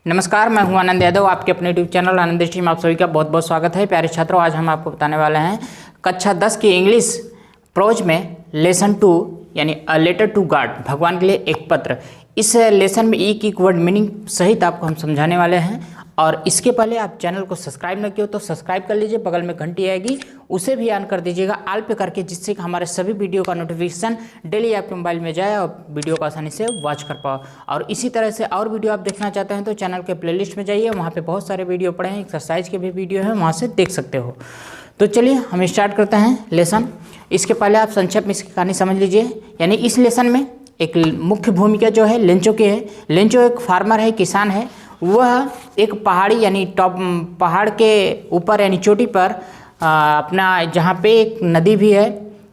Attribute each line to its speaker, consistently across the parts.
Speaker 1: नमस्कार, मैं हूं आनंद यादव। आपके अपने यूट्यूब चैनल आनंद दृष्टि में आप सभी का बहुत बहुत स्वागत है। प्यारे छात्रों, आज हम आपको बताने वाले हैं कक्षा 10 की इंग्लिश प्रोज में लेसन 2 यानी अ लेटर टू गॉड, भगवान के लिए एक पत्र। इस लेसन में एक एक वर्ड मीनिंग सहित आपको हम समझाने वाले हैं। और इसके पहले आप चैनल को सब्सक्राइब न किया हो तो सब्सक्राइब कर लीजिए, बगल में घंटी आएगी उसे भी ऑन कर दीजिएगा ऑल पे करके, जिससे कि हमारे सभी वीडियो का नोटिफिकेशन डेली आपके मोबाइल में जाए और वीडियो को आसानी से वॉच कर पाओ। और इसी तरह से और वीडियो आप देखना चाहते हैं तो चैनल के प्लेलिस्ट में जाइए, वहाँ पे बहुत सारे वीडियो पड़े हैं, एक्सरसाइज के भी वीडियो हैं, वहाँ से देख सकते हो। तो चलिए हम स्टार्ट करते हैं लेसन। इसके पहले आप संक्षेप में इसकी कहानी समझ लीजिए। यानी इस लेसन में एक मुख्य भूमिका जो है लेंचो की है। लेंचो एक फार्मर है, किसान है। वह एक पहाड़ी यानी टॉप पहाड़ के ऊपर यानी चोटी पर अपना जहाँ पे एक नदी भी है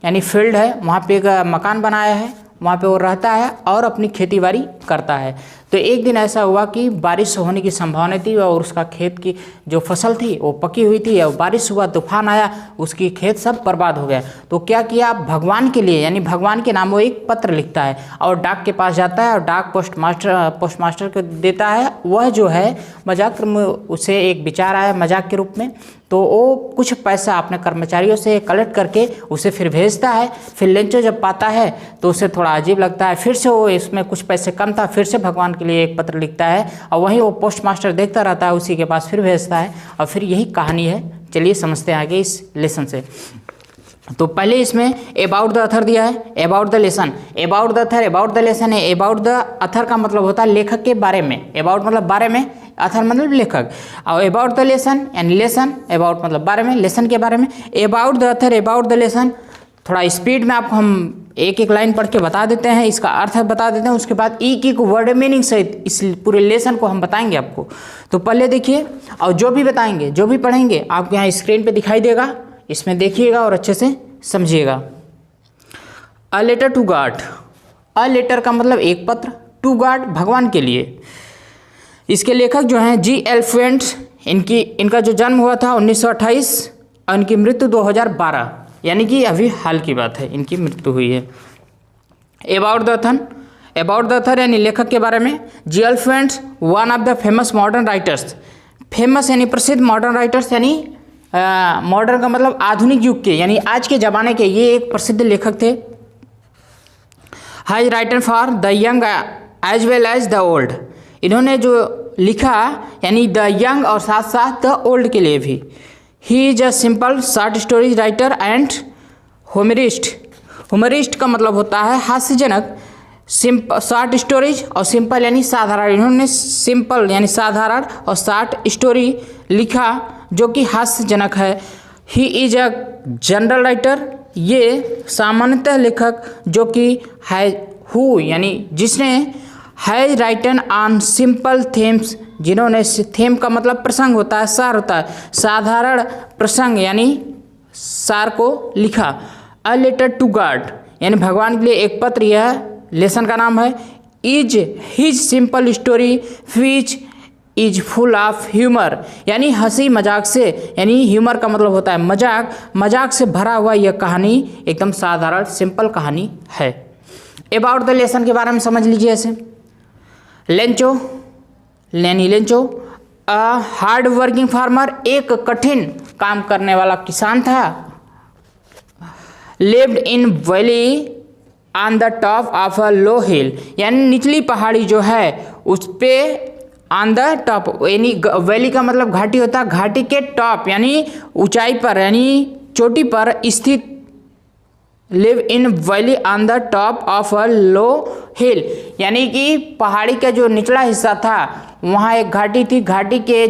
Speaker 1: यानी फील्ड है, वहाँ पे एक मकान बनाया है, वहाँ पे वो रहता है और अपनी खेतीबाड़ी करता है। तो एक दिन ऐसा हुआ कि बारिश होने की संभावना थी और उसका खेत की जो फसल थी वो पकी हुई थी और बारिश हुआ, तूफान आया, उसकी खेत सब बर्बाद हो गया। तो क्या किया, भगवान के लिए यानी भगवान के नाम वो एक पत्र लिखता है और डाक के पास जाता है और डाक पोस्टमास्टर को देता है। वह जो है मजाक में उसे एक विचार आया मजाक के रूप में, तो वो कुछ पैसा अपने कर्मचारियों से कलेक्ट करके उसे फिर भेजता है। फिर लेंचो जब पाता है तो उसे थोड़ा अजीब लगता है, फिर से वो इसमें कुछ पैसे कम था, फिर से भगवान के लिए एक पत्र लिखता है और वहीं वो पोस्टमास्टर देखता रहता है, उसी के पास फिर भेजता है और फिर यही कहानी है। चलिए समझते हैं आगे इस लेसन से। तो पहले इसमें अबाउट द अथर दिया है, about the lesson, about the Athar, about the lesson है। अबाउट द अथर का मतलब होता है लेखक के बारे में, अबाउट मतलब बारे में, अथर मतलब लेखक। और अबाउट द लेसन यानी लेसन, अबाउट मतलब बारे में, लेसन के बारे में। About the Athar, about the lesson, थोड़ा स्पीड में आपको हम एक एक लाइन पढ़ के बता देते हैं, इसका अर्थ बता देते हैं, उसके बाद एक एक वर्ड मीनिंग सहित इस पूरे लेसन को हम बताएंगे आपको। तो पहले देखिए, और जो भी बताएंगे जो भी पढ़ेंगे आपको यहाँ स्क्रीन पे दिखाई देगा, इसमें देखिएगा और अच्छे से समझिएगा। A letter to God, a letter का मतलब एक पत्र, टू गॉड भगवान के लिए। इसके लेखक जो हैं G.L. फ्रेंड्स, इनका जो जन्म हुआ था 1928 और इनकी मृत्यु 2012, यानी कि अभी हाल की बात है इनकी मृत्यु हुई है। About the Athar, about the Athar यानी लेखक के बारे में। G.L. Friends one of the famous modern writers, famous यानी प्रसिद्ध मॉडर्न राइटर्स, यानी मॉडर्न का मतलब आधुनिक युग के यानी आज के ज़माने के, ये एक प्रसिद्ध लेखक थे। High writer for the young as well as the old, इन्होंने जो लिखा यानी द यंग और साथ साथ द ओल्ड के लिए भी। He is a simple short stories writer and humourist, humourist का मतलब होता है हास्यजनक, शॉर्ट स्टोरीज और सिंपल यानी साधारण, इन्होंने सिंपल यानी साधारण और शॉर्ट स्टोरी लिखा जो कि हास्यजनक है। He is a general writer, ये सामान्यतः लेखक जो कि है हु यानी जिसने has written on simple themes, जिन्होंने थीम का मतलब प्रसंग होता है, सार होता है, साधारण प्रसंग यानी सार को लिखा। अ लेटर टू गॉड यानी भगवान के लिए एक पत्र, यह लेसन का नाम है। Is his simple story which is full of humour, यानी हंसी मजाक से, यानी ह्यूमर का मतलब होता है मजाक, मजाक से भरा हुआ यह कहानी एकदम साधारण सिंपल कहानी है। अबाउट द लेसन के बारे में समझ लीजिए ऐसे। लेंचो यानी Lencho a hard working farmer, एक कठिन काम करने वाला किसान था। Lived in valley on the top of a low hill, यानी निचली पहाड़ी जो है उस पे ऑन द टॉप, यानी वैली का मतलब घाटी होता है, घाटी के टॉप यानी ऊंचाई पर यानी चोटी पर स्थित। Live in valley on the top of a low hill, यानी कि पहाड़ी का जो निचला हिस्सा था वहाँ एक घाटी थी, घाटी के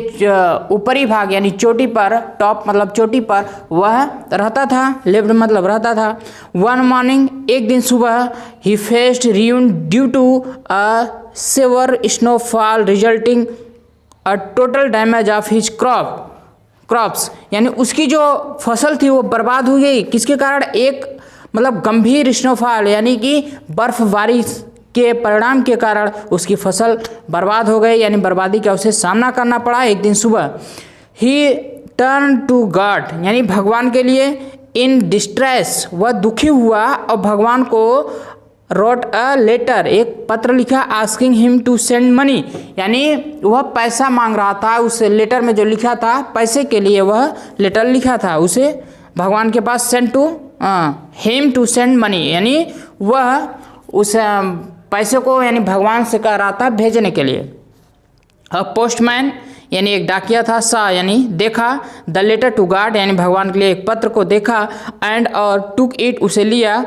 Speaker 1: ऊपरी भाग यानी चोटी पर, टॉप मतलब चोटी पर वह रहता था। लिव्ड मतलब रहता था। वन मॉर्निंग, एक दिन सुबह, he faced ruin due to a severe snowfall resulting a total damage of his crops, यानी उसकी जो फसल थी वो बर्बाद हो गई। किसके कारण? एक मतलब गंभीर स्नोफॉल यानी कि बर्फबारी के परिणाम के कारण उसकी फसल बर्बाद हो गई, यानी बर्बादी का उसे सामना करना पड़ा। एक दिन सुबह ही टर्न टू गॉड यानी भगवान के लिए, इन डिस्ट्रेस वह दुखी हुआ और भगवान को रोट अ लेटर, एक पत्र लिखा, asking him to send money, यानी वह पैसा मांग रहा था। उस लेटर में जो लिखा था पैसे के लिए वह लेटर लिखा था उसे भगवान के पास, send to him to send money, यानी वह उस पैसे को यानी भगवान से कह रहा था भेजने के लिए। अ पोस्टमैन यानी एक डाकिया था, सा यानी देखा, द लेटर टू गॉड यानी भगवान के लिए एक पत्र को देखा, एंड और टुक इट उसे लिया,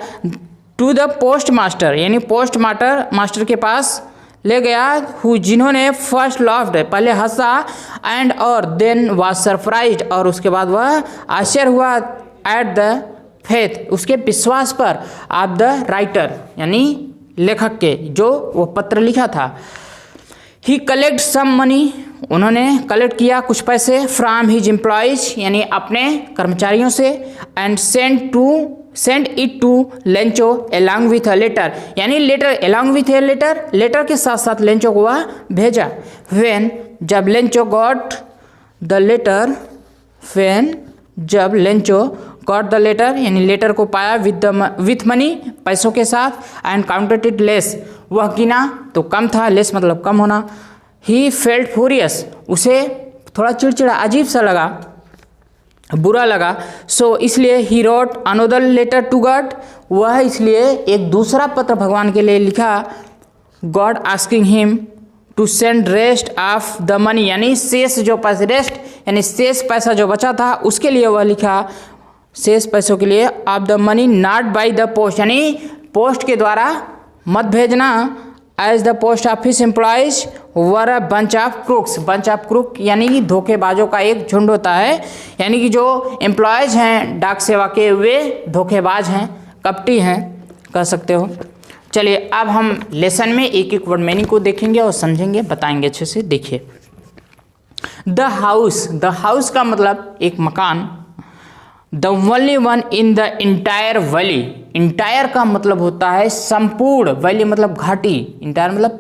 Speaker 1: टू द पोस्ट मास्टर यानी पोस्ट मास्टर के पास ले गया, हु जिन्होंने फर्स्ट लव्ड पहले हंसा, एंड और देन वाज सरप्राइज्ड और उसके बाद वह आश्चर्य हुआ, एट द फेथ उसके विश्वास पर, ऑफ द राइटर यानी लेखक के जो वो पत्र लिखा था। ही कलेक्ट सम मनी उन्होंने कलेक्ट किया कुछ पैसे, फ्रॉम हिज एम्प्लॉयज यानी अपने कर्मचारियों से, and send it to Lencho along with a letter यानी letter along with a letter, letter के साथ साथ लेंचो को वह भेजा। व्हेन जब Lencho got the letter, when जब लेंचो गॉट द लेटर यानी लेटर को पाया, विथ मनी पैसों के साथ, एंड काउंटेड इट लेस वह गिना तो कम था, लेस मतलब कम होना। ही फेल्ट फ्यूरियस उसे थोड़ा चिड़चिड़ा अजीब सा लगा, बुरा लगा, सो इसलिए ही wrote another letter to God वह इसलिए एक दूसरा पत्र भगवान के लिए लिखा, God asking him to send rest of the money यानी शेष जो पैसे, रेस्ट यानी शेष पैसा जो बचा था उसके लिए वह लिखा, शेष पैसों के लिए, of the money not by the post यानी पोस्ट के द्वारा मत भेजना, as the post office employees were a bunch of crooks, bunch of crook यानी कि धोखेबाजों का एक झुंड होता है, यानी कि जो एम्प्लॉयज हैं डाक सेवा के वे धोखेबाज हैं, कपटी हैं कह सकते हो। चलिए अब हम लेसन में एक एक वर्ड मीनिंग को देखेंगे और समझेंगे, बताएंगे अच्छे से। देखिए द हाउस का मतलब एक मकान, the only one in the entire valley, entire का मतलब होता है संपूर्ण, वैली मतलब घाटी, इंटायर मतलब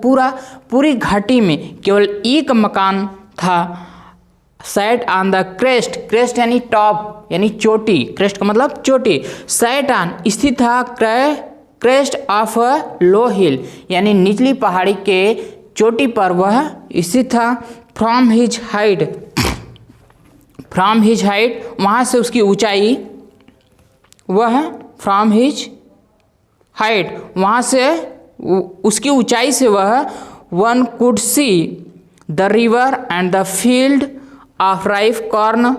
Speaker 1: पूरी घाटी में केवल एक मकान था। Sat on the crest, crest यानी टॉप यानी चोटी, क्रेस्ट का मतलब चोटी, सैट ऑन स्थित था, crest of a low hill यानी निचली पहाड़ी के चोटी पर वह स्थित था। फ्रॉम हिज हाइट वहाँ से उसकी ऊंचाई, वह फ्रॉम हिज हाइट वहाँ से उसकी ऊंचाई से वह one could see the river and the field of rife corn,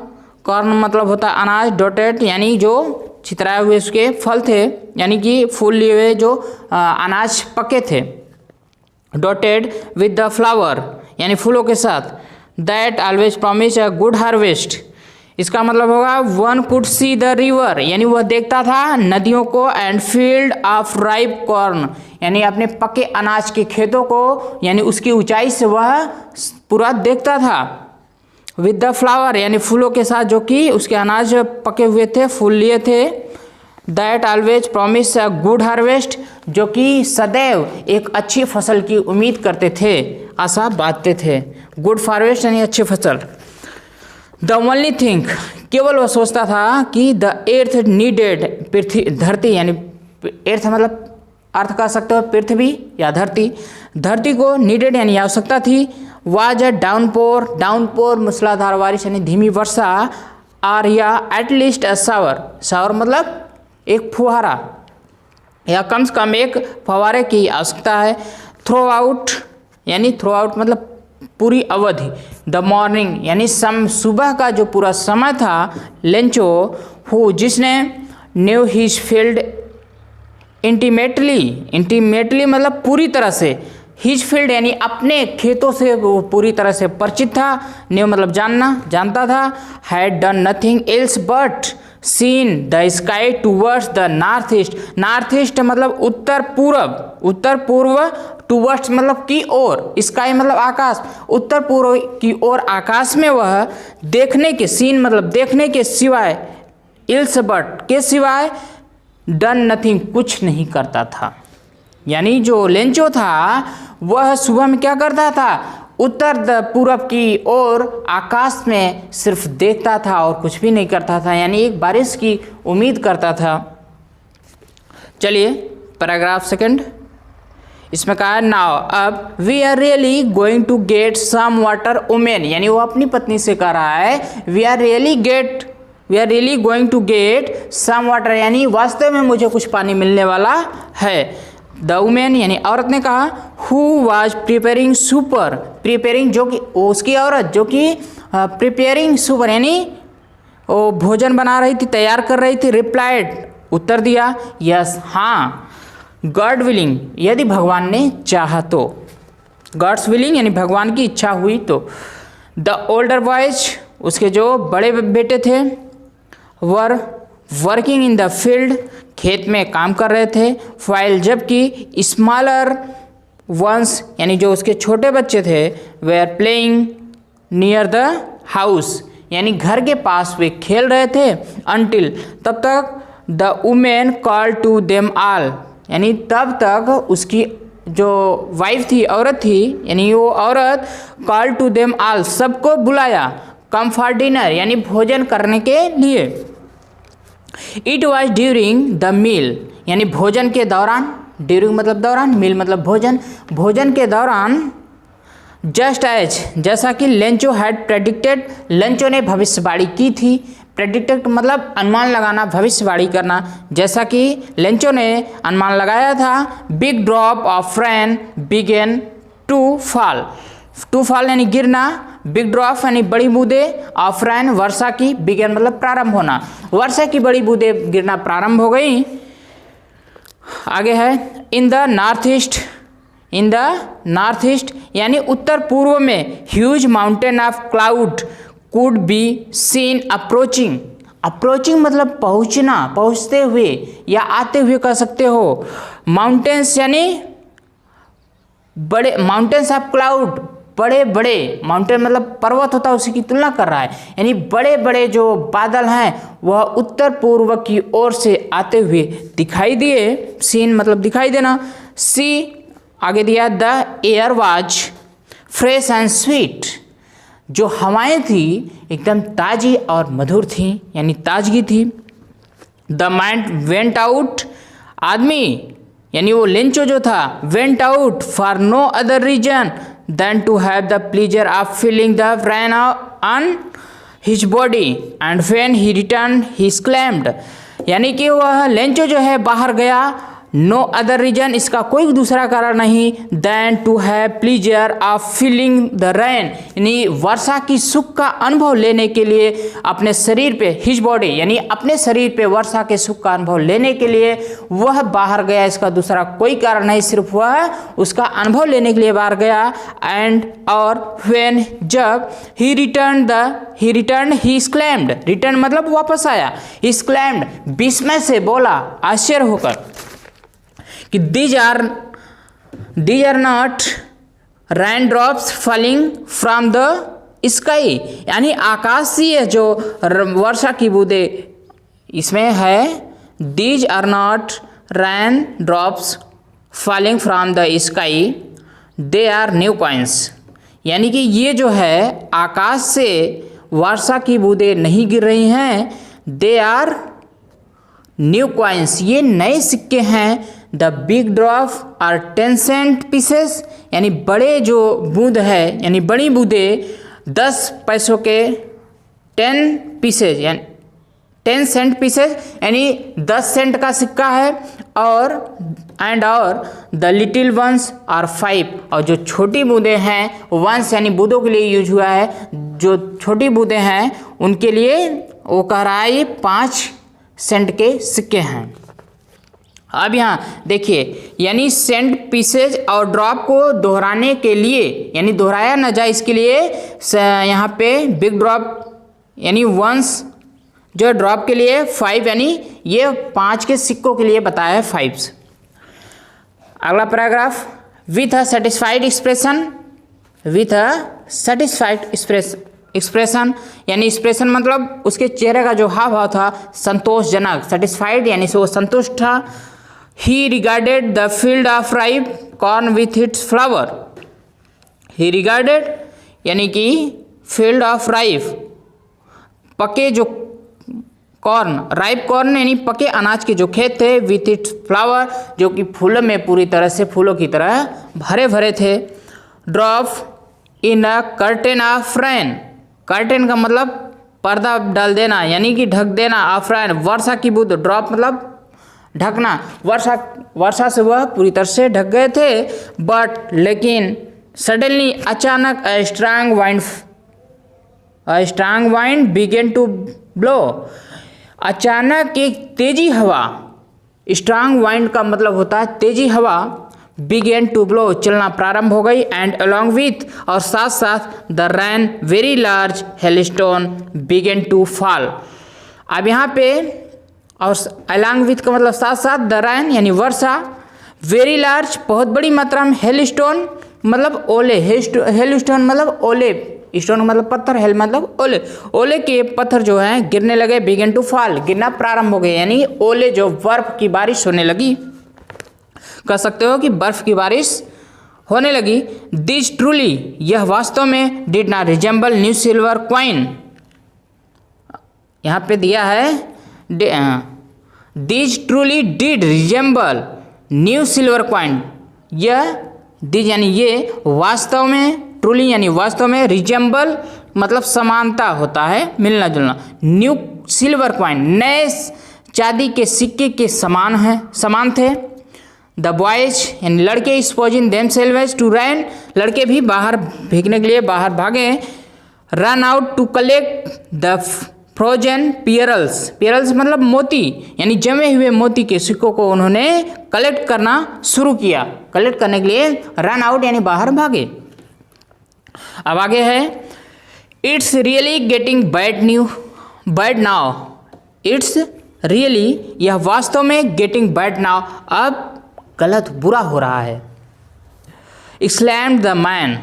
Speaker 1: corn मतलब होता है अनाज, डॉटेड यानी जो छितराए हुए उसके फल थे यानी कि फूल लिए हुए जो अनाज पके थे, डॉटेड विद द फ्लावर यानी फूलों के साथ, that always promise a good harvest, इसका मतलब होगा one could see the river यानी वह देखता था नदियों को, and field of ripe corn यानी अपने पके अनाज के खेतों को यानी उसकी ऊंचाई से वह पूरा देखता था। विद द फ्लावर यानी फूलों के साथ जो कि उसके अनाज पके हुए थे, फूल लिए थे। That always promise a good harvest जो कि सदैव एक अच्छी फसल की उम्मीद करते थे, आशा बांधते थे। गुड हार्वेस्ट यानी अच्छी फसल। द ओनली थिंग केवल वह सोचता था कि द एर्थ नीडेड, पृथ्वी धरती यानी एर्थ मतलब अर्थ कह सकते हो पृथ्वी या धरती, धरती को नीडेड यानी आवश्यकता थी। वाज अ डाउनपोर मूसलाधार बारिश यानी धीमी वर्षा, आर या एटलीस्ट अ शावर मतलब एक फुहारा या कम से कम एक फवारे की आवश्यकता है। थ्रो आउट मतलब पूरी अवधि। द मॉर्निंग यानी सुबह का जो पूरा समय था। लेंचो हु जिसने न्यू हिज फील्ड इंटीमेटली मतलब पूरी तरह से, हिज फील्ड यानी अपने खेतों से वो पूरी तरह से परिचित था। न्यू मतलब जानता था। Had done nothing else but seen the sky towards the north east मतलब उत्तर पूर्व टूवर्ड्स मतलब की ओर, स्काई मतलब आकाश, उत्तर पूर्व की ओर आकाश में वह देखने के, सीन मतलब देखने के सिवाय, इल्स बट के सिवाय, डन नथिंग कुछ नहीं करता था। यानी जो लेंचो था वह सुबह में क्या करता था, उत्तर पूरब की ओर आकाश में सिर्फ देखता था और कुछ भी नहीं करता था, यानी एक बारिश की उम्मीद करता था। चलिए पैराग्राफ सेकंड। इसमें कहा नाउ अब we are really going to get some water women, यानी वो अपनी पत्नी से कह रहा है we are really going to get some water, यानी वास्तव में मुझे कुछ पानी मिलने वाला है। द वुमेन यानी औरत ने कहा who was preparing super, preparing जो कि उसकी औरत जो कि प्रिपेयरिंग सुपर यानी वो भोजन बना रही थी, तैयार कर रही थी, रिप्लाइड उत्तर दिया यस हाँ, गॉड विलिंग यदि भगवान ने चाहा तो, गॉड्स विलिंग यानी भगवान की इच्छा हुई तो। द ओल्डर बॉयज उसके जो बड़े बेटे थे were working in the field खेत में काम कर रहे थे, फाइल जबकि स्मॉलर वंस यानी जो उसके छोटे बच्चे थे they are playing near the house यानी घर के पास वे खेल रहे थे, अनटिल तब तक the women call to them all यानी तब तक उसकी जो वाइफ थी औरत थी यानी वो औरत कॉल टू देम ऑल सबको बुलाया, कम फॉर डिनर यानी भोजन करने के लिए। It was during the meal यानी भोजन के दौरान, ड्यूरिंग मतलब दौरान, मील मतलब भोजन, भोजन के दौरान जस्ट एज जैसा कि लेंचो हैड प्रेडिक्टेड, लेंचो ने भविष्यवाणी की थी, प्रेडिक्टेड मतलब अनुमान लगाना, भविष्यवाणी करना, जैसा कि लेंचो ने अनुमान लगाया था big drop of rain began to fall, to fall यानी गिरना, बिग ड्रॉप यानी बड़ी बूंदे, ऑफ रेन वर्षा की, बिगेन मतलब प्रारंभ होना, वर्षा की बड़ी बूंदे गिरना प्रारंभ हो गई। आगे है in the north east, in the north east यानी उत्तर पूर्व में huge mountain of cloud could be seen approaching, approaching मतलब पहुंचना, पहुंचते हुए या आते हुए कह सकते हो। माउंटेन्स यानी बड़े, माउंटेन्स ऑफ क्लाउड बड़े बड़े, माउंटेन मतलब पर्वत होता है उसी की तुलना कर रहा है, यानी बड़े बड़े जो बादल हैं वह उत्तर पूर्व की ओर से आते हुए दिखाई दिए, सीन मतलब दिखाई देना। सी आगे दिया the air was fresh and sweet, जो हवाएं थी एकदम ताजी और मधुर थी यानी ताजगी थी। द माइंड वेंट आउट, आदमी यानी वो लेंचो जो था went out for no other reason than to have the pleasure of feeling the rain on his body and when he return he claimed, यानी कि वह लेंचो जो है बाहर गया, नो अदर रीजन इसका कोई दूसरा कारण नहीं, than to have pleasure of feeling the rain यानी वर्षा की सुख का अनुभव लेने के लिए अपने शरीर पे, हिज बॉडी यानी अपने शरीर पे वर्षा के सुख का अनुभव लेने के लिए वह बाहर गया, इसका दूसरा कोई कारण नहीं, सिर्फ वह उसका अनुभव लेने के लिए बाहर गया। एंड और व्हेन जब ही रिटर्न ही क्लेम्ड, रिटर्न मतलब वापस आया, ही क्लेम्ड विस्मय से बोला, आश्चर्य होकर कि these are not rain drops falling from the sky, यानी आकाशीय जो वर्षा की बूंदे इसमें है, these are not rain drops falling from the sky they are new coins, यानी कि ये जो है आकाश से वर्षा की बूंदे नहीं गिर रही हैं, दे आर न्यू कॉइन्स ये नए सिक्के हैं। The big drop are 10 cent pieces, यानी बड़े जो बूंद है यानी बड़ी बूंदे 10 पैसों के 10 पीसेज यानी 10 सेंट पीसेज यानी 10 सेंट का सिक्का है, और द लिटिल वंस आर 5, और जो छोटी बूंदें हैं वंस यानी बूंदों के लिए यूज हुआ है, जो छोटी बूंदें हैं उनके लिए वो कह रहा है ये 5 सेंट के सिक्के हैं। अब यहाँ देखिए यानी सेंट पीसेज और ड्रॉप को दोहराने के लिए यानी दोहराया न जाए इसके लिए यहाँ पे बिग ड्रॉप यानी वंस जो ड्रॉप के लिए 5 यानी ये 5 के सिक्कों के लिए बताया है 5। अगला paragraph with a satisfied expression, with a satisfied expression यानी एक्सप्रेशन मतलब उसके चेहरे का जो हाव भाव था संतोषजनक, सेटिस्फाइड यानी से वो संतुष्ट था। He regarded the field of ripe corn with its flower. He regarded यानी कि field of ripe पके जो कॉर्न, राइप कॉर्न यानी पके अनाज के जो खेत थे, विथ इट्स फ्लावर, जो कि फूलों में पूरी तरह से फूलों की तरह भरे भरे थे। Drop in a curtain of rain, curtain का मतलब पर्दा डाल देना यानी कि ढक देना, ऑफ रेन वर्षा की बूंद, ड्रॉप मतलब ढकना, वर्षा से वह पूरी तरह से ढक गए थे। बट लेकिन सडनली अचानक a strong wind began to blow, अचानक एक तेजी हवा, स्ट्रांग वाइंड का मतलब होता है तेजी हवा, बिगेन टू ब्लो चलना प्रारंभ हो गई, एंड अलॉन्ग विथ और साथ साथ the rain very large hailstone began to fall. अब यहाँ पे और अलॉन्ग विथ का मतलब साथ साथ, द रैन यानी वर्षा, वेरी लार्ज बहुत बड़ी मात्रा में, हेलस्टोन मतलब ओले, हेलस्टोन मतलब ओले, स्टोन मतलब पत्थर, हेल मतलब ओले, ओले के पत्थर जो हैं गिरने लगे, बिगेन टू फॉल गिरना प्रारंभ हो गए, यानी ओले जो बर्फ की बारिश होने लगी, कह सकते हो कि बर्फ की बारिश होने लगी। दिस ट्रूली यह वास्तव में did not resemble new silver coin, यहाँ पे दिया है this truly did resemble new silver coin, यह दिस यानी ये वास्तव में, ट्रूली यानी वास्तव में, रिजेंबल मतलब समानता होता है, मिलना जुलना, न्यू सिल्वर क्वाइन नए चांदी के सिक्के के समान है, समान थे। द बॉयज यानी लड़के स्पोजिंग देमसेल्व्स टू रन, लड़के भी बाहर भीगने के लिए बाहर भागे। Run out to collect the frozen pearls, pearls मतलब मोती यानी जमे हुए मोती के सिक्कों को उन्होंने कलेक्ट करना शुरू किया, कलेक्ट करने के लिए रन आउट यानी बाहर भागे। अब आगे है, it's really getting bad now, it's really यह वास्तव में, गेटिंग बैड नाउ अब गलत बुरा हो रहा है। एक्सलैम्ड द मैन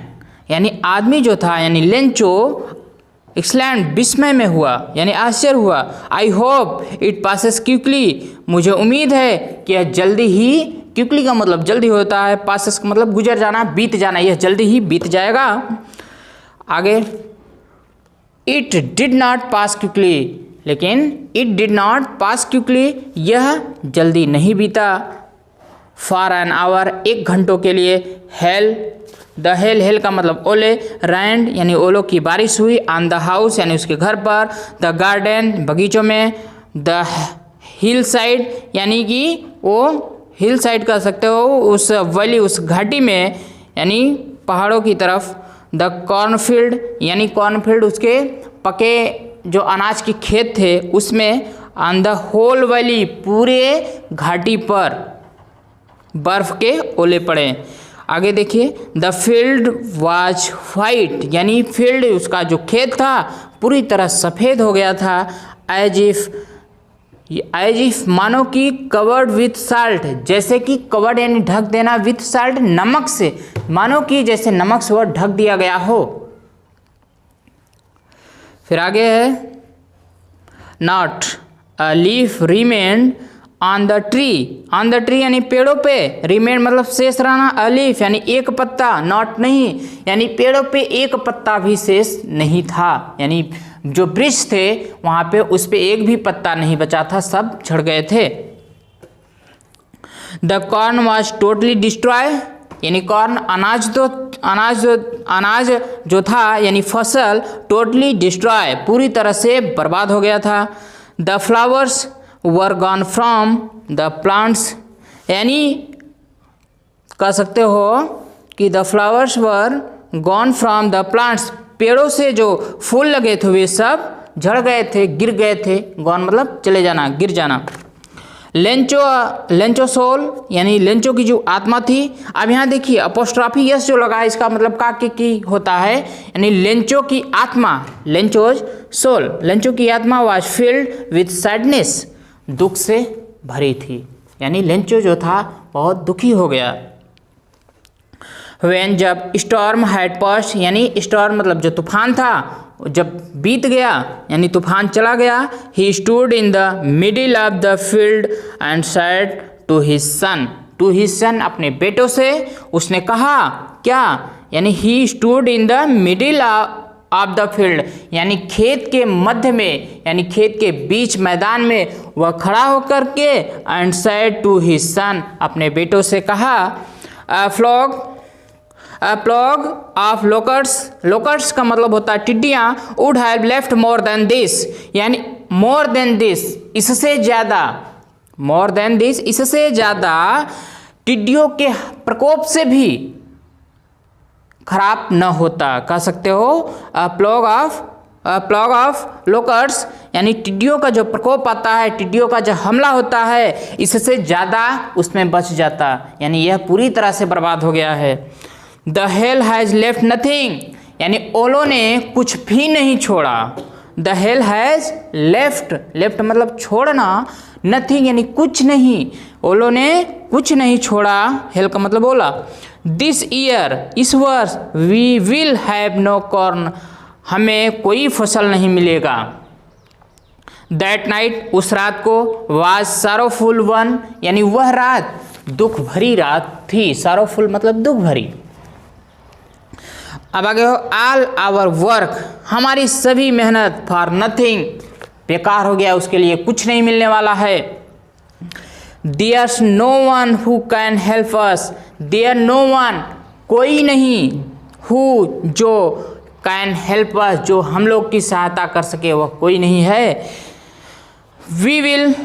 Speaker 1: यानी आदमी जो था यानी लेंचो, एक्सलैम्ड विस्मय में हुआ यानी आश्चर्य हुआ। I hope it passes quickly, मुझे उम्मीद है कि यह जल्दी ही, क्विकली का मतलब जल्दी होता है, पासेस का मतलब गुजर जाना, बीत जाना, यह जल्दी ही बीत जाएगा। आगे, it did not pass quickly, लेकिन it did not pass quickly यह जल्दी नहीं बीता। फॉर एन आवर एक घंटों के लिए, हेल द हेल का मतलब ओले, रैंड यानी ओलों की बारिश हुई, ऑन द हाउस यानी उसके घर पर, द गार्डन बगीचों में, द हिल साइड यानी कि वो हिल साइड कह सकते हो, उस वैली उस घाटी में यानी पहाड़ों की तरफ, द कॉर्नफील्ड यानी कॉर्नफील्ड उसके पके जो अनाज के खेत थे उसमें, ऑन द होल वैली पूरे घाटी पर बर्फ के ओले पड़े। आगे देखिए, द फील्ड वाज वाइट यानी फील्ड उसका जो खेत था पूरी तरह सफ़ेद हो गया था, एज इफ मानो कि कवर्ड विथ साल्ट, जैसे कि कवर्ड यानी ढक देना, विथ साल्ट नमक से, मानो कि जैसे नमक से वह ढक दिया गया हो। फिर आगे है, not a leaf remained on the tree यानी पेड़ों पे, रिमेन मतलब शेष रहना, अलीफ यानी एक पत्ता, नॉट नहीं यानी पेड़ों पे एक पत्ता भी शेष नहीं था, यानी जो वृक्ष थे वहाँ पे उस पे एक भी पत्ता नहीं बचा था, सब झड़ गए थे। The corn was totally destroy यानी कॉर्न अनाज जो था यानी फसल, टोटली डिस्ट्रॉय पूरी तरह से बर्बाद हो गया था। The flowers were gone from the plants यानी कह सकते हो कि the flowers were gone from the plants, पेड़ों से जो फूल लगे थे वे सब झड़ गए थे, गिर गए थे, गॉन मतलब चले जाना, गिर जाना। लेंचो सोल यानी लेंचो की जो आत्मा थी। अब यहाँ देखिए अपोस्ट्रॉफी यस जो लगा है इसका मतलब का की होता है, यानी लेंचो की आत्मा, लेंचोज सोल, लेंचो की आत्मा वाज फिल्ड विथ सैडनेस, दुख से भरी थी, यानी लेंचो जो था बहुत दुखी हो गया। व्हेन जब स्टॉर्म हैड पास्ट यानी स्टॉर्म मतलब जो तूफान था जब बीत गया यानी तूफान चला गया, he stood in the middle of the field and said to his son अपने बेटों से उसने कहा क्या, यानी he stood in the of the field, यानी खेत के मध्य में, यानी खेत के बीच मैदान में वह खड़ा होकर के and said to his son, अपने बेटों से कहा, अ फ्लॉग ऑफ लोकर्स का मतलब होता है टिड्डियाँ, would have left more than this, यानी मोर देन दिस, इससे ज़्यादा, मोर देन दिस, इससे ज़्यादा टिड्डियों के प्रकोप से भी खराब न होता। कह सकते हो प्लॉग ऑफ लोकर्स, यानी टिड्डियों का जो प्रकोप आता है, टिड्डियों का जो हमला होता है, इससे ज़्यादा उसमें बच जाता, यानी यह पूरी तरह से बर्बाद हो गया है। The hell has left nothing, यानी ओलों ने कुछ भी नहीं छोड़ा। द हेल हैज़ लेफ्ट मतलब छोड़ना, नथिंग यानी कुछ नहीं, ओलों ने कुछ नहीं छोड़ा, हेल का मतलब ओला। दिस ईयर, इस वर्ष, we will have no corn, हमें कोई फसल नहीं मिलेगा। दैट नाइट, उस रात को, वाज सारोफुल वन, यानी वह रात दुख भरी रात थी। सारोफुल मतलब दुख भरी। अब आगे हो, ऑल आवर वर्क, हमारी सभी मेहनत, फॉर नथिंग, बेकार हो गया, उसके लिए कुछ नहीं मिलने वाला है। There's no one who can help us, there no one, कोई नहीं, हु जो, कैन हेल्प अस, जो हम लोग की सहायता कर सके, वह कोई नहीं है। We will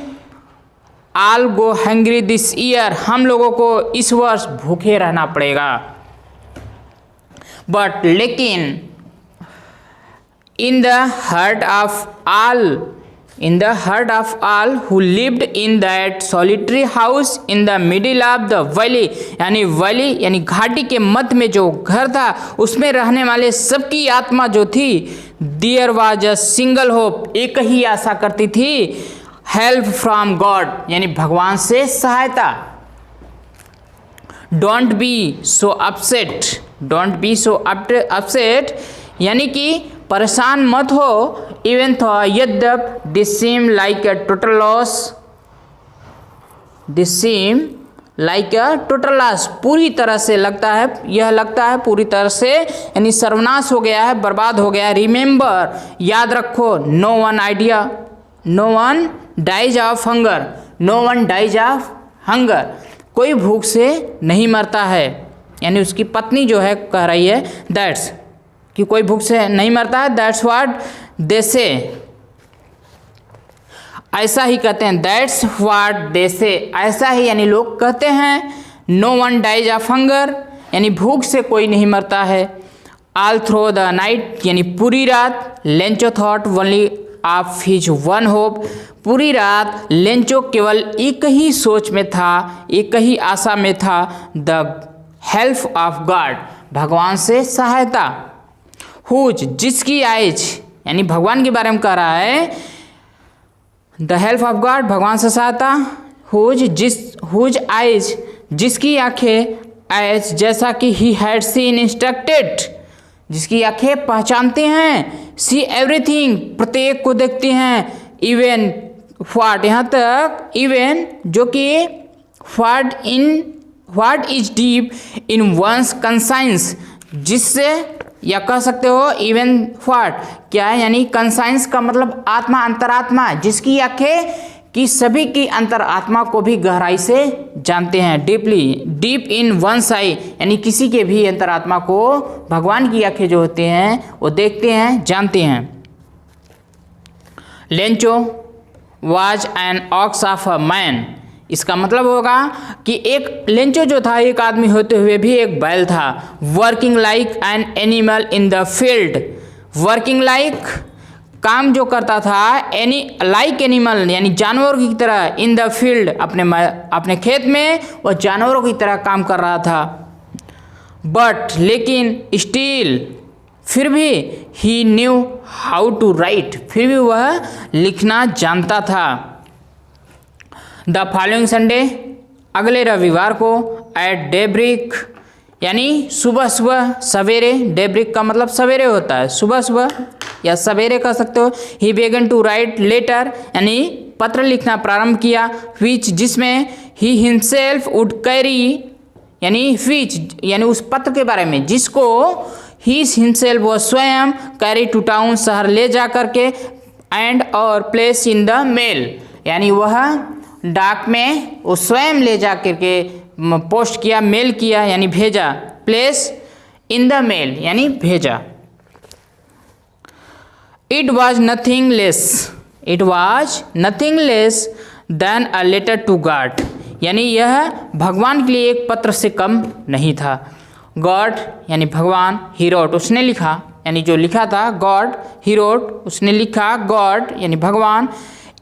Speaker 1: all go hungry this year, हम लोगों को इस वर्ष भूखे रहना पड़ेगा। बट लेकिन in the heart of all who lived in that solitary house in the middle of the valley, यानी वैली यानी घाटी के मध्य में जो घर था, उसमें रहने वाले सबकी आत्मा जो थी, there was a single hope, एक ही आशा करती थी, हेल्प फ्रॉम गॉड, यानी भगवान से सहायता। डोंट बी सो अपसेट, यानी कि परेशान मत हो, इवन थो यद्यप this seem like a total loss, पूरी तरह से लगता है, यह लगता है पूरी तरह से, यानी सर्वनाश हो गया है, बर्बाद हो गया है। रिमेंबर, याद रखो, no one dies of hunger, कोई भूख से नहीं मरता है, यानी उसकी पत्नी जो है कह रही है दैट्स, कि कोई भूख से नहीं मरता है। दैट्स व्हाट दे से, ऐसा ही कहते हैं, दैट्स व्हाट दे से, ऐसा ही यानी लोग कहते हैं। No one dies of hunger, यानी भूख से कोई नहीं मरता है। ऑल थ्रो द नाइट, यानी पूरी रात। Lencho thought only of his one hope, पूरी रात लेंचो केवल एक ही सोच में था, एक ही आशा में था, द हेल्प ऑफ गॉड, भगवान से सहायता। हुज, जिसकी आइज, यानी भगवान के बारे में कह रहा है, द हेल्प ऑफ गॉड, भगवान से सहायता। हुज आइज, जिसकी आंखें, आइज जैसा कि ही हैड सीन इंस्ट्रक्टेड, जिसकी आंखें पहचानते हैं, सी एवरीथिंग, प्रत्येक को देखती हैं, इवन व्हाट, यहाँ तक इवन जो कि what is deep in one's conscience, जिससे, या कह सकते हो इवन व्हाट क्या है, यानी कंसाइंस का मतलब आत्मा, अंतरात्मा, जिसकी आंखें कि सभी की अंतरात्मा को भी गहराई से जानते हैं। डीप इन वंस आई, यानी किसी के भी अंतरात्मा को भगवान की आंखें जो होते हैं वो देखते हैं, जानते हैं। Lencho was an ox of a man, इसका मतलब होगा कि एक लेंचो जो था एक आदमी होते हुए भी एक बैल था। Working like an animal in the field, working like काम जो करता था, लाइक एनिमल यानी जानवरों की तरह, इन द फील्ड अपने खेत में वह जानवरों की तरह काम कर रहा था। बट लेकिन स्टिल, फिर भी, ही न्यू हाउ टू राइट, फिर भी वह लिखना जानता था। द फॉलोइंग संडे, अगले रविवार को, एट डेब्रिक यानी सुबह सुबह सवेरे, डेब्रिक का मतलब सवेरे होता है, सुबह सुबह या सवेरे कह सकते हो। ही बेगन टू राइट लेटर, यानी पत्र लिखना प्रारंभ किया। विच, जिसमें ही हिमसेल्फ वुड कैरी, यानी विच यानी उस पत्र के बारे में जिसको ही हिमसेल्फ वह स्वयं कैरी टू टाउन शहर ले जा करके एंड और प्लेस इन द मेल यानी वह डाक में वो स्वयं ले जा करके पोस्ट किया, मेल किया यानी भेजा, प्लेस इन द मेल यानी भेजा। It was nothing less than a letter to God यानी यह भगवान के लिए एक पत्र से कम नहीं था। गॉड यानी भगवान, ही रोट उसने लिखा यानी जो लिखा था, गॉड ही रोट उसने लिखा, गॉड यानी भगवान,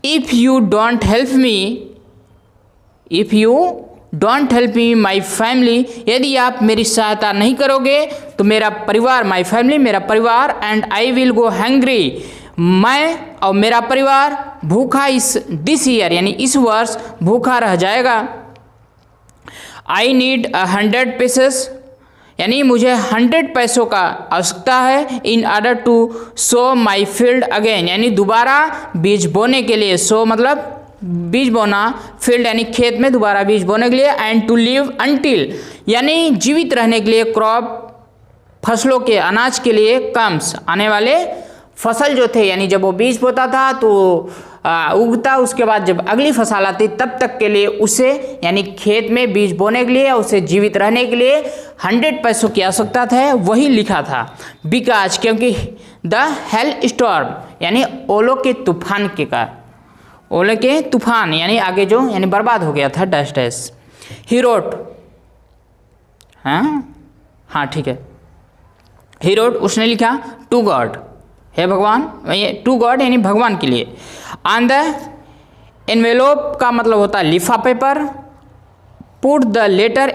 Speaker 1: if you don't help me my family यदि आप मेरी सहायता नहीं करोगे तो मेरा परिवार, माई फैमिली मेरा परिवार, and I will go hangry मैं और मेरा परिवार भूखा दिस ईयर यानी इस वर्ष भूखा रह जाएगा। आई नीड 100 पीसेस यानी मुझे 100 पैसों का आवश्यकता है, in order to sow my field again यानी दोबारा बीज बोने के लिए, सो मतलब बीज बोना, फील्ड यानी खेत में दोबारा बीज बोने के लिए, एंड टू लिव अंटिल यानी जीवित रहने के लिए, क्रॉप फसलों के अनाज के लिए, कम्स आने वाले फसल जो थे यानी जब वो बीज बोता था तो उगता, उसके बाद जब अगली फसल आती तब तक के लिए उसे यानी खेत में बीज बोने के लिए उसे जीवित रहने के लिए 100 पैसों की आवश्यकता था, वही लिखा था। बिकॉज क्योंकि द हेल स्टॉर्म यानी ओलों के तूफान के कारण, ओले के तूफान यानी आगे जो यानी बर्बाद हो गया था, डैश डैश। ही रोट हाँ ठीक है, ही रोट उसने लिखा टू गॉड हे भगवान, टू गॉड यानी भगवान के लिए। ऑन द एनवेलोप का मतलब होता है लिफाफे पर, put the letter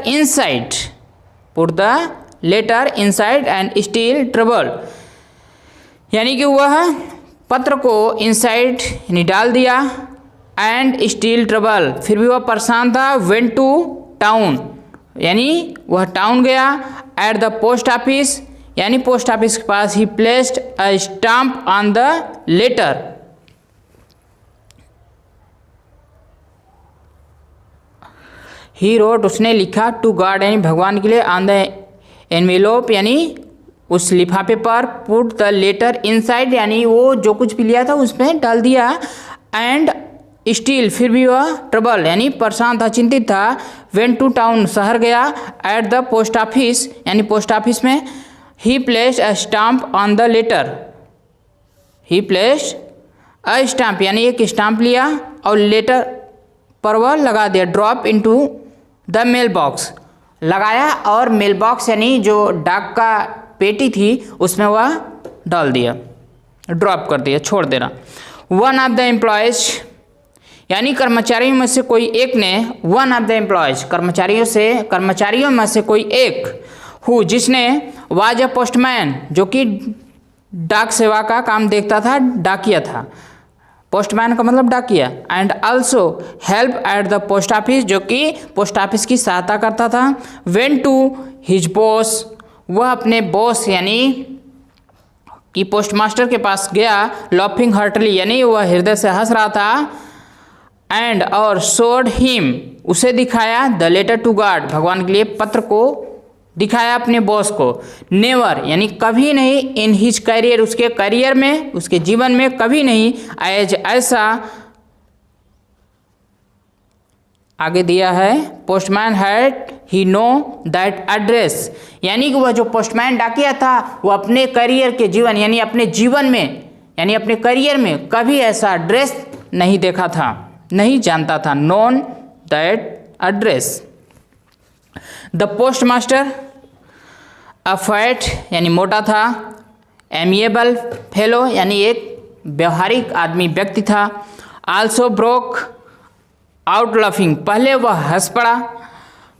Speaker 1: inside and still trouble यानी कि वह पत्र को इनसाइड यानी डाल दिया, एंड स्टिल ट्रबल फिर भी वह परेशान था, वेंट टू टाउन यानी वह टाउन गया, एट द पोस्ट ऑफिस यानी पोस्ट ऑफिस के पास, he placed a stamp on the letter he wrote उसने लिखा, टू गॉड यानी भगवान के लिए, ऑन द एनवेलोप यानी उस लिफाफे पर, पुट द लेटर इनसाइड यानी वो जो कुछ भी लिया था उसमें डाल दिया, एंड स्टिल फिर भी वह ट्रबल यानी परेशान था, चिंतित था, वेंट टू टाउन शहर गया, एट द पोस्ट ऑफिस यानी पोस्ट ऑफिस में, he placed a stamp on the letter he placed a stamp यानी एक स्टाम्प लिया और लेटर पर वह लगा दिया, drop into the mail box लगाया और मेल बॉक्स यानी जो डाक का पेटी थी उसमें वह डाल दिया, ड्रॉप कर दिया, छोड़ देना। वन ऑफ द एम्प्लॉयज यानी कर्मचारियों में से कोई एक ने, वन ऑफ द एम्प्लॉयज कर्मचारियों में से कोई एक, हु जिसने, वाज अ पोस्टमैन जो कि डाक सेवा का काम देखता था, डाकिया था, पोस्टमैन का मतलब डाकिया, and also help at the post office जो कि पोस्ट ऑफिस की सहायता करता था, वेंट टू हिज बॉस वह अपने बॉस यानी कि पोस्टमास्टर के पास गया, लॉफिंग हार्टली यानी वह हृदय से हंस रहा था, एंड और शोड हिम उसे दिखाया, द लेटर टू गॉड भगवान के लिए पत्र को दिखाया अपने बॉस को, नेवर यानी कभी नहीं, इन हिज करियर उसके करियर में उसके जीवन में कभी नहीं, एज ऐसा आगे दिया है, postman had he know that address यानी कि वह जो पोस्टमैन डाकिया था वो अपने करियर के जीवन यानी अपने जीवन में यानी अपने करियर में कभी ऐसा एड्रेस नहीं देखा था, नहीं जानता था, known that address. The post master a fat यानी मोटा था, एमिएबल फेलो यानी एक व्यवहारिक आदमी व्यक्ति था, आल्सो ब्रोक आउट लाफिंग पहले वह हंस पड़ा,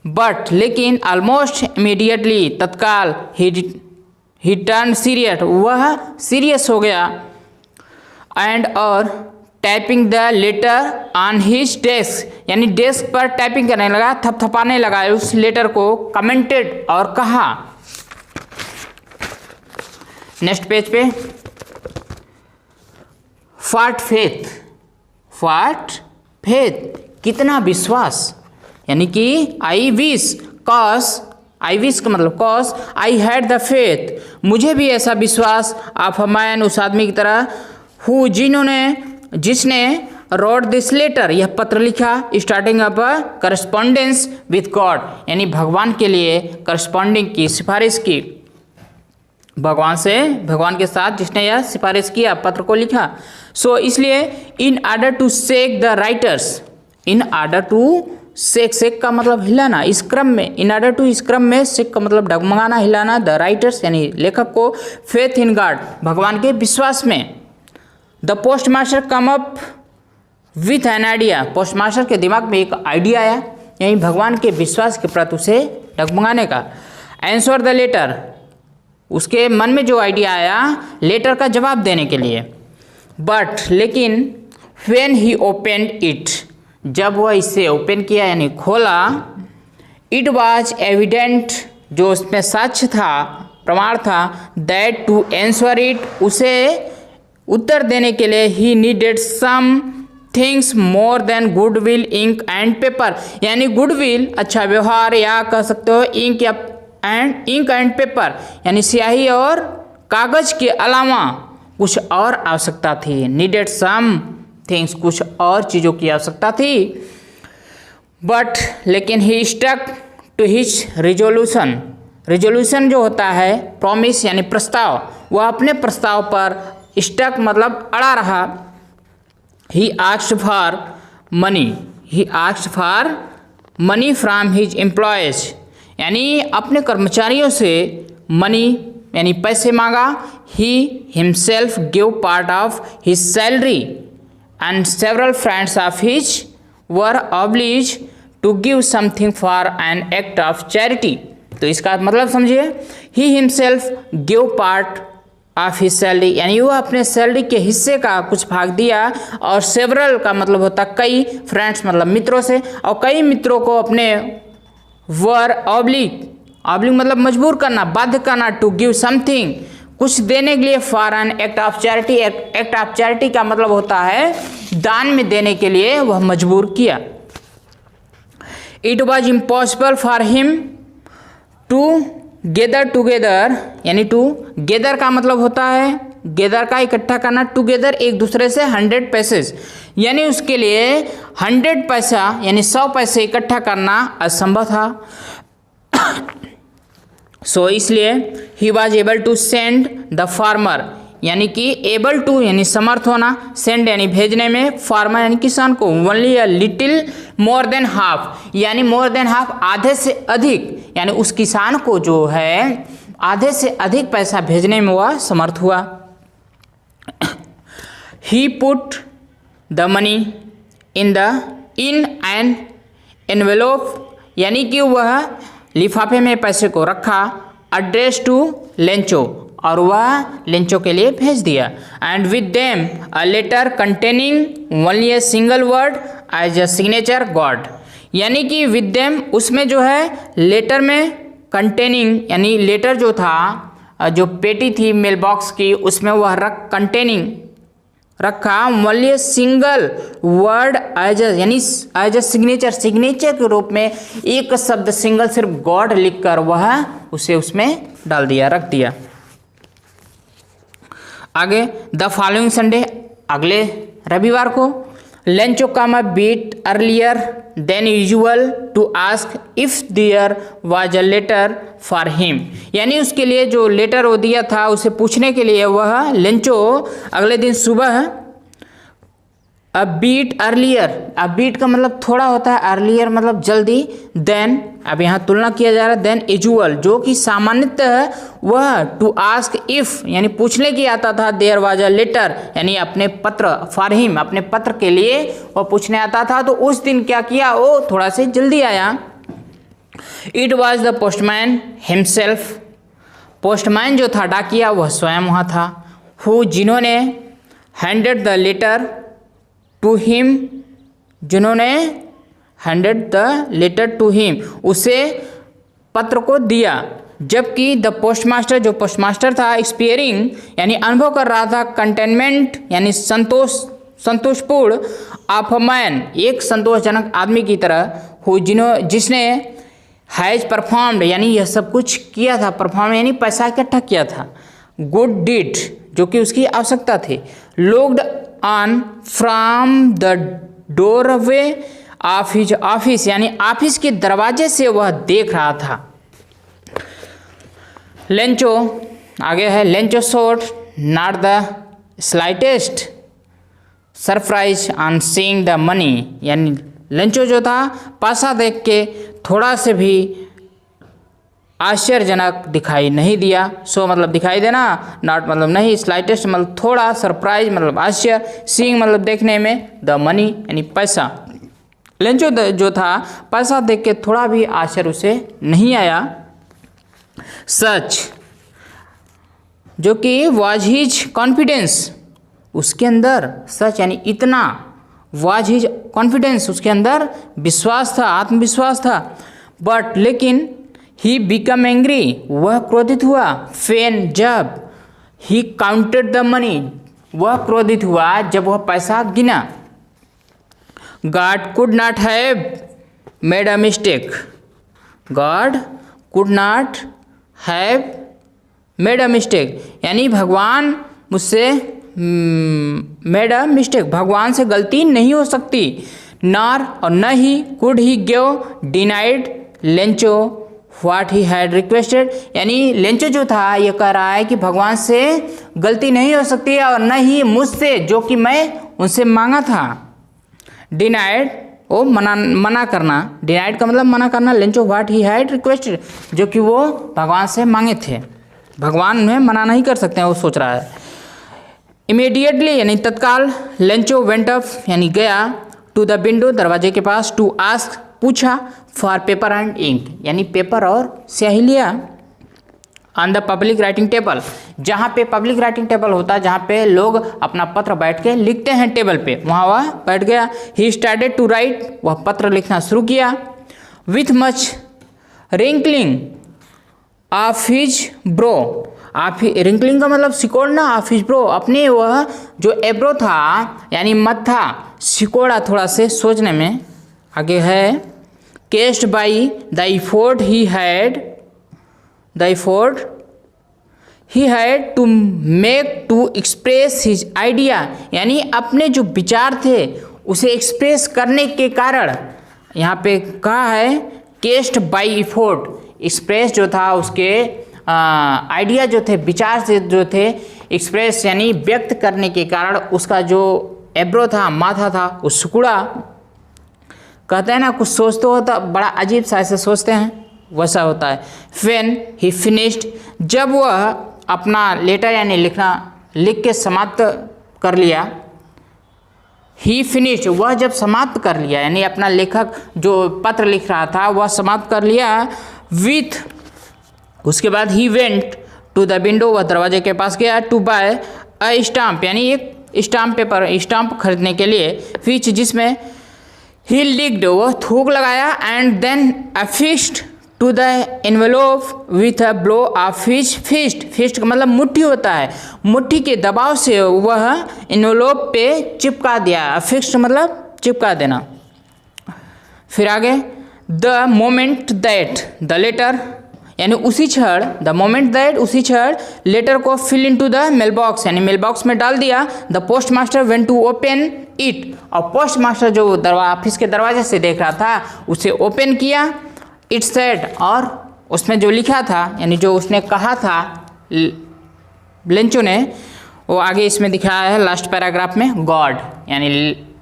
Speaker 1: बट लेकिन ऑलमोस्ट इमीडिएटली तत्काल ही टर्न सीरियस वह सीरियस हो गया, एंड और typing the later on his desk यानी डेस्क पर टाइपिंग करने लगा, थपथपाने लगा उस लेटर को, कमेंटेड और कहा। नेक्स्ट पेज पे, फॉट फेथ कितना विश्वास यानी कि I wish cos I wish का मतलब cause I had the faith, मुझे भी ऐसा विश्वास, ऑफ अ मैन, उस आदमी की तरह, हु जिसने रोड दिस लेटर, यह पत्र लिखा, starting up correspondence with God, यानी भगवान के लिए करस्पॉन्डिंग की, सिफारिश की, भगवान के साथ जिसने यह सिफारिश किया, पत्र को लिखा। सो इसलिए in order to shake the writers, in order to shake का मतलब हिलाना, इस क्रम में, इन ऑर्डर टू, इस क्रम में, शेक का मतलब डगमगाना, हिलाना, द राइटर्स यानी लेखक को, फेथ इन गॉड, भगवान के विश्वास में, the post master come up with an idea, post master के दिमाग में एक आइडिया आया, यानी भगवान के विश्वास के प्रति उसे डगमगाने का। आंसर द लेटर, उसके मन में जो आइडिया आया लेटर का जवाब देने के लिए। बट लेकिन व्हेन ही ओपनड इट, जब वह इसे ओपन किया यानी खोला, इट वाज एविडेंट, जो उसमें साक्ष्य था, प्रमाण था, दैट टू आंसर इट, उसे उत्तर देने के लिए he needed some things more than goodwill, ink and paper, यानी गुडविल अच्छा व्यवहार, या कह सकते हो इंक एंड पेपर, यानी स्याही और कागज के अलावा कुछ और आवश्यकता थी। नीडेड सम थिंग्स, कुछ और चीज़ों की आवश्यकता थी। बट लेकिन he stuck to his resolution, resolution जो होता है प्रॉमिस यानी प्रस्ताव, वह अपने प्रस्ताव पर स्टक मतलब अड़ा रहा। He asked for money from his employees, यानी अपने कर्मचारियों से मनी यानी पैसे मांगा। He himself give part of his salary and several friends of his were oblige to give something for an act of charity. तो इसका मतलब समझिए, he himself give part of his salary, यानी वह अपने सैलरी के हिस्से का कुछ भाग दिया, और सेवरल का मतलब होता कई, फ्रेंड्स मतलब मित्रों से, और कई मित्रों को अपने वर ऑब्लिग मतलब मजबूर करना, बाध्य करना, टू गिव समथिंग कुछ देने के लिए, for an act of charity, act of charity का मतलब होता है दान में देने के लिए वह मजबूर किया। It was impossible for him to gather together, यानी टू गेदर का मतलब होता है गेदर का इकट्ठा करना, टुगेदर एक दूसरे से 100 पैसेज, यानी उसके लिए 100 पैसा यानी 100 पैसे इकट्ठा करना असंभव था। सो इसलिए he was able to send the farmer, यानी कि एबल टू यानी समर्थ होना, सेंड यानी भेजने में, फार्मर यानी किसान को, only a little more than half, यानी मोर देन हाफ आधे से अधिक, यानी उस किसान को जो है आधे से अधिक पैसा भेजने में वह समर्थ हुआ। He put the money in an envelope, यानी कि वह लिफाफे में पैसे को रखा, एड्रेस टू लेंचो, और वह लेंचो के लिए भेज दिया। And with them a letter containing only a single word as a signature God, यानी कि विद देम उसमें जो है लेटर में कंटेनिंग, यानी लेटर जो था, जो पेटी थी मेल बॉक्स की, उसमें वह कंटेनिंग रखा ओनली सिंगल वर्ड एज यानी एज अ सिग्नेचर के रूप में एक शब्द सिंगल सिर्फ गॉड लिखकर वह उसे उसमें डाल दिया, रख दिया। आगे द फॉलोइंग संडे, अगले रविवार को, Lencho come a bit earlier than usual to ask if there was a letter for him, यानी उसके लिए जो लेटर वो दिया था उसे पूछने के लिए वह लेंचो अगले दिन सुबह अ बीट अर्लियर, अ बीट का मतलब थोड़ा होता है, अर्लियर मतलब जल्दी, देन अब यहाँ तुलना किया जा रहा है, देन यूजुअल जो कि सामान्यतः वह टू आस्क इफ यानी पूछने की आता था, देयर वाज अ लेटर यानी अपने पत्र, फॉर हिम अपने पत्र के लिए वह पूछने आता था, तो उस दिन क्या किया, वो थोड़ा से जल्दी आया। It was the postman himself, postman जो था डाकिया वह स्वयं वहाँ था, हु जिन्होंने handed the letter to him, जिन्होंने handed the letter to him उसे पत्र को दिया, जबकि द पोस्टमास्टर जो पोस्टमास्टर था एक्सपीरियंग यानी अनुभव कर रहा था, कंटेनमेंट यानी संतोषपूर्ण ऑफ अ मैन एक संतोषजनक आदमी की तरह, जिसने हैज परफॉर्म्ड यानी यह सब कुछ किया था, परफॉर्म यानी पैसा इकट्ठा किया था। गुड डीड जो कि उसकी आवश्यकता थी। Looked on from the doorway of his office यानी ऑफिस के दरवाजे से वह देख रहा था। लेंचो आगे है, Lencho showed not the slightest surprise on seeing the money यानी लेंचो जो था पैसा देख के थोड़ा से भी आश्चर्यजनक दिखाई नहीं दिया। सो मतलब दिखाई देना, नॉट मतलब नहीं, स्लाइटेस्ट मतलब थोड़ा, सरप्राइज मतलब आश्चर्य, सीइंग मतलब देखने में, द मनी यानी पैसा। लेंचो जो था पैसा देख के थोड़ा भी आश्चर्य उसे नहीं आया। सच जो कि वाज हिज कॉन्फिडेंस उसके अंदर, सच यानी इतना, वाज हिज कॉन्फिडेंस उसके अंदर विश्वास था, आत्मविश्वास था। बट लेकिन ही बिकम एंग्री वह क्रोधित हुआ। फेन जब ही काउंटेड द मनी वह क्रोधित हुआ जब वह पैसा गिना। God could not have made a mistake, God could not have made a mistake यानी भगवान मुझसे मेड अ मिस्टेक भगवान से गलती नहीं हो सकती। नॉर और न he could he give denied Lencho what he had requested यानी लेंचो जो था ये कह रहा है कि भगवान से गलती नहीं हो सकती और न ही मुझसे जो कि मैं उनसे मांगा था। डिनाइड वो मना करना, डिनाइड का मतलब मना करना, Lencho what he had requested जो कि वो भगवान से मांगे थे, भगवान में मना नहीं कर सकते हैं, वो सोच रहा है। इमीडिएटली यानी तत्काल लेंचो वेंट अप यानी गया टू द विंडो दरवाजे के पास, टू आस्क पूछा, फॉर पेपर एंड इंक यानी पेपर और स्याही लिया। On the public writing table जहाँ पे पब्लिक राइटिंग टेबल होता है, जहाँ पे लोग अपना पत्र बैठ के लिखते हैं टेबल पे, वहाँ वह बैठ गया। ही स्टार्टेड टू राइट वह पत्र लिखना शुरू किया। With much wrinkling of his bro आप रिंकलिंग का मतलब सिकोड़ना, ऑफ हिज ब्रो अपने वह जो एब्रो था यानी मत्था सिकोड़ा थोड़ा से सोचने में। आगे है caused by the effort he had to make to express his idea यानी अपने जो विचार थे उसे एक्सप्रेस करने के कारण, यहाँ पे कहा है केस्ड बाई इफोर्ट, एक्सप्रेस जो था उसके आइडिया जो थे, विचार से जो थे, एक्सप्रेस यानी व्यक्त करने के कारण उसका जो एब्रो था, माथा था, वो सिकुड़ा। कहते हैं ना कुछ सोचते हो तो बड़ा अजीब सा ऐसे सोचते हैं, वैसा होता है। व्हेन ही फिनिश्ड जब वह अपना लेटर यानी लिख के समाप्त कर लिया। ही फिनिश्ड वह जब समाप्त कर लिया यानी अपना लेखक जो पत्र लिख रहा था वह समाप्त कर लिया। विथ उसके बाद he went to the window वह दरवाजे के पास गया। टू बाय अ स्टाम्प यानी एक स्टाम्प पेपर, स्टाम्प खरीदने के लिए। विच जिसमें ही लिक्ड वह थूक लगाया। And then affixed to the envelope with a blow of his fist, fist का मतलब मुट्ठी होता है, मुट्ठी के दबाव से वह एनवेलोप पे चिपका दिया। अफिक्स्ड मतलब चिपका देना। फिर आगे the moment that the letter यानी उसी क्षण, द मोमेंट दैट उसी क्षण लेटर को fell into the mail box यानी मेल बॉक्स में डाल दिया। The post master went to open it और पोस्ट मास्टर जो ऑफिस के दरवाजे से देख रहा था उसे ओपन किया। इट सेड और उसमें जो लिखा था यानी जो उसने कहा था लेंचो ने, वो आगे इसमें दिखाया है लास्ट पैराग्राफ में। गॉड यानी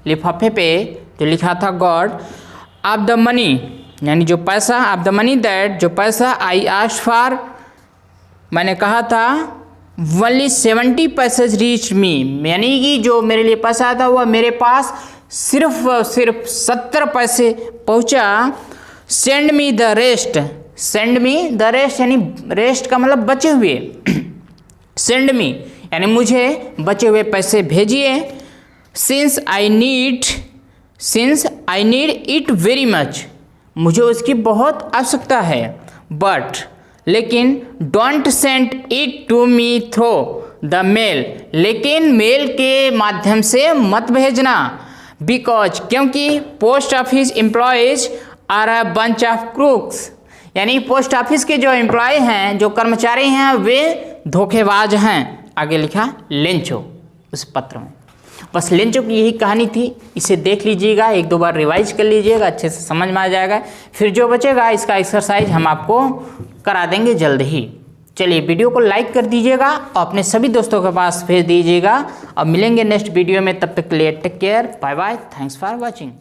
Speaker 1: लिफाफे पे जो लिखा था गॉड ऑफ द मनी यानी जो पैसा, ऑफ द मनी दैट जो पैसा आई आस्क्ड फॉर मैंने कहा था, ओनली 70 पैसे रीच मी यानी कि जो मेरे लिए पैसा था वह मेरे पास सिर्फ 70 पैसे पहुंचा। Send me the rest, send me the rest यानी रेस्ट का मतलब बचे हुए, सेंड मी यानी मुझे बचे हुए पैसे भेजिए। Since I need it very much मुझे उसकी बहुत आवश्यकता है। बट लेकिन don't send it to me through the mail लेकिन मेल के माध्यम से मत भेजना। बिकॉज क्योंकि post office employees are a bunch of crooks यानी पोस्ट ऑफिस के जो एम्प्लॉय हैं, जो कर्मचारी हैं, वे धोखेबाज हैं, आगे लिखा लेंचो उस पत्र में। बस लेंचो की यही कहानी थी। इसे देख लीजिएगा, एक दो बार रिवाइज कर लीजिएगा, अच्छे से समझ में आ जाएगा। फिर जो बचेगा इसका एक्सरसाइज हम आपको करा देंगे जल्द ही। चलिए वीडियो को लाइक कर दीजिएगा और अपने सभी दोस्तों के पास भेज दीजिएगा। और मिलेंगे नेक्स्ट वीडियो में, तब तक के लिए take care, bye bye, thanks for watching.